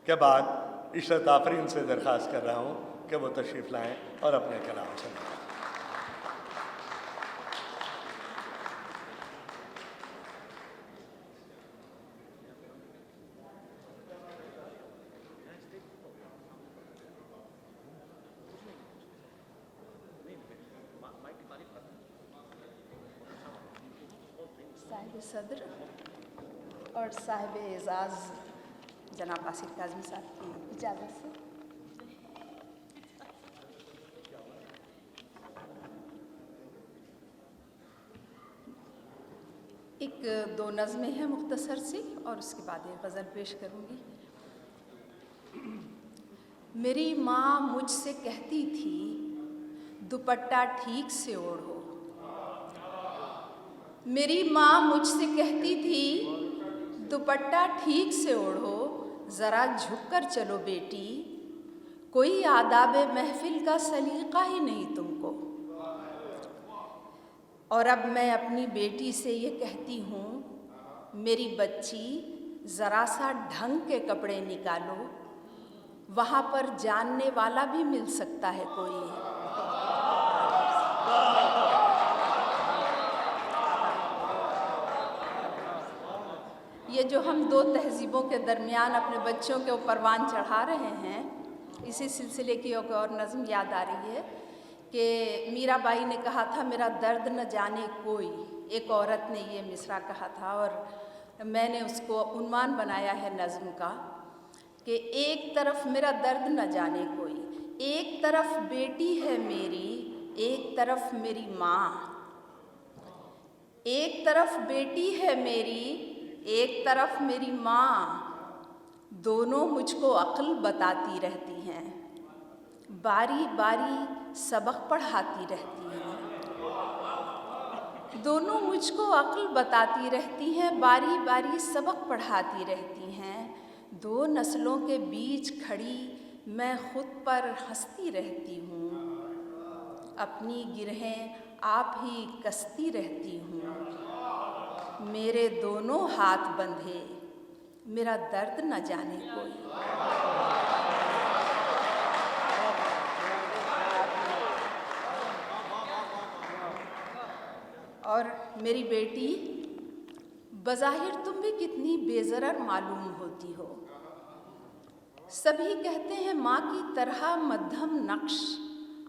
کے بعد عشرت آفرین سے درخواست کر رہا ہوں کہ وہ تشریف لائیں اور اپنے کلام سنائیں۔ صاحب صدر اور صاحب اعزاز جناب آصف کاظمی صاحب کی اجازت سے ایک دو نظمیں ہیں مختصر سی، اور اس کے بعد ایک غزل پیش کروں گی۔ میری ماں مجھ سے کہتی تھی دوپٹہ ٹھیک سے اوڑھو، میری ماں مجھ سے کہتی تھی دوپٹہ ٹھیک سے اوڑھو، ذرا جھک کر چلو بیٹی، کوئی آداب محفل کا سلیقہ ہی نہیں تم کو۔ اور اب میں اپنی بیٹی سے یہ کہتی ہوں میری بچی ذرا سا ڈھنگ کے کپڑے نکالو، وہاں پر جاننے والا بھی مل سکتا ہے کوئی۔ یہ جو ہم دو تہذیبوں کے درمیان اپنے بچوں کے پروان چڑھا رہے ہیں، اسی سلسلے کی ایک اور نظم یاد آ رہی ہے کہ میرا بائی نے کہا تھا میرا درد نہ جانے کوئی، ایک عورت نے یہ مصرع کہا تھا، اور میں نے اس کو عنوان بنایا ہے نظم کا کہ ایک طرف میرا درد نہ جانے کوئی، ایک طرف بیٹی ہے میری، ایک طرف میری ماں، ایک طرف بیٹی ہے میری، ایک طرف میری ماں، دونوں مجھ کو عقل بتاتی رہتی ہیں، باری باری سبق پڑھاتی رہتی ہیں، دونوں مجھ کو عقل بتاتی رہتی ہیں، باری باری سبق پڑھاتی رہتی ہیں، دو نسلوں کے بیچ کھڑی میں خود پر ہنستی رہتی ہوں، اپنی گرہیں آپ ہی کستی رہتی ہوں، میرے دونوں ہاتھ بندھے میرا درد نہ جانے کوئی۔ اور میری بیٹی بظاہر تم بھی کتنی بے ضرر معلوم ہوتی ہو، سبھی کہتے ہیں ماں کی طرح مدھم نقش،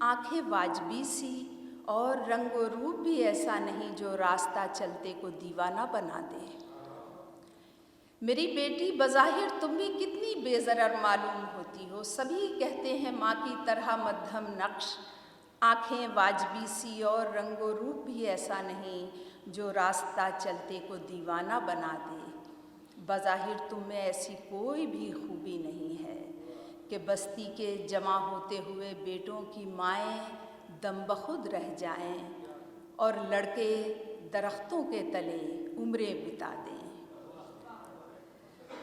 آنکھیں واجبی سی، اور رنگ و روپ بھی ایسا نہیں جو راستہ چلتے کو دیوانہ بنا دے۔ میری بیٹی بظاہر تم بھی کتنی بے ضرر معلوم ہوتی ہو، سبھی کہتے ہیں ماں کی طرح مدھم نقش، آنکھیں واجبی سی، اور رنگ و روپ بھی ایسا نہیں جو راستہ چلتے کو دیوانہ بنا دے۔ بظاہر تم میں ایسی کوئی بھی خوبی نہیں ہے کہ بستی کے جمع ہوتے ہوئے بیٹوں کی مائیں دم بخود رہ جائیں اور لڑکے درختوں کے تلے عمریں بتا دیں۔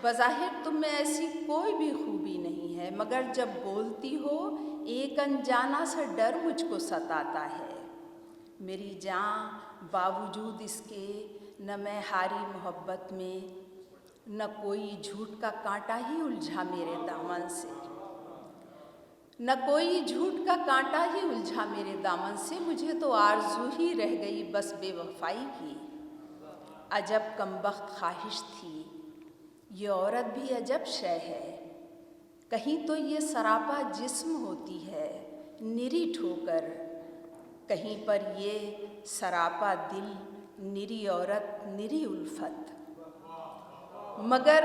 بظاہر تم میں ایسی کوئی بھی خوبی نہیں ہے، مگر جب بولتی ہو ایک انجانا سا ڈر مجھ کو ستاتا ہے، میری جاں باوجود اس کے نہ میں ہاری محبت میں، نہ کوئی جھوٹ کا کانٹا ہی الجھا میرے دامن سے، نہ کوئی جھوٹ کا کانٹا ہی الجھا میرے دامن سے، مجھے تو آرزو ہی رہ گئی بس بے وفائی کی، عجب کمبخت خواہش تھی یہ عورت بھی عجب شے ہے، کہیں تو یہ سراپا جسم ہوتی ہے نری ٹھوکر، کہیں پر یہ سراپا دل نری عورت نری الفت، مگر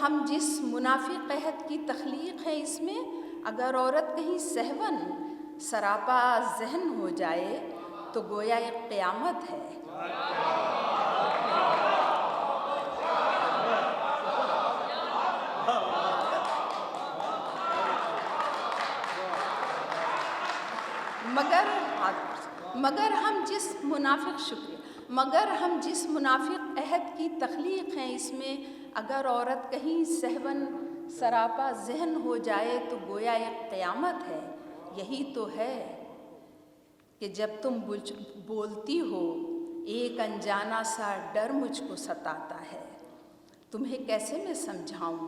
ہم جس منافق عہد کی تخلیق ہے اس میں، اگر عورت کہیں سہون سراپا ذہن ہو جائے تو گویا ایک قیامت ہے۔ مگر ہم جس منافق عہد کی تخلیق ہیں اس میں، اگر عورت کہیں سہون سراپا ذہن ہو جائے تو گویا ایک قیامت ہے۔ یہی تو ہے کہ جب تم بولتی ہو ایک انجانا سا ڈر مجھ کو ستاتا ہے، تمہیں کیسے میں سمجھاؤں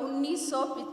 1900